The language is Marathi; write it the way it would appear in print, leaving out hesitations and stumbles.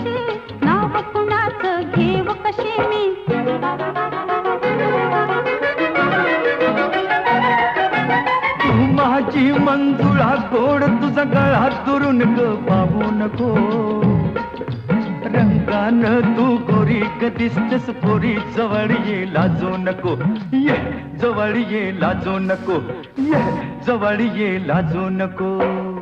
कशी, नाव कुणाचं घेव कशी मी. तू माझी मंजुळा गोड, तुझा गळा दुरून ग पाहू नको. रंगानं तू गोरी ग दिसतेस पोरी, जवळ ये लाजू नको. ये जवळ ये लाजू नको, ये जवळ ये लाजू नको.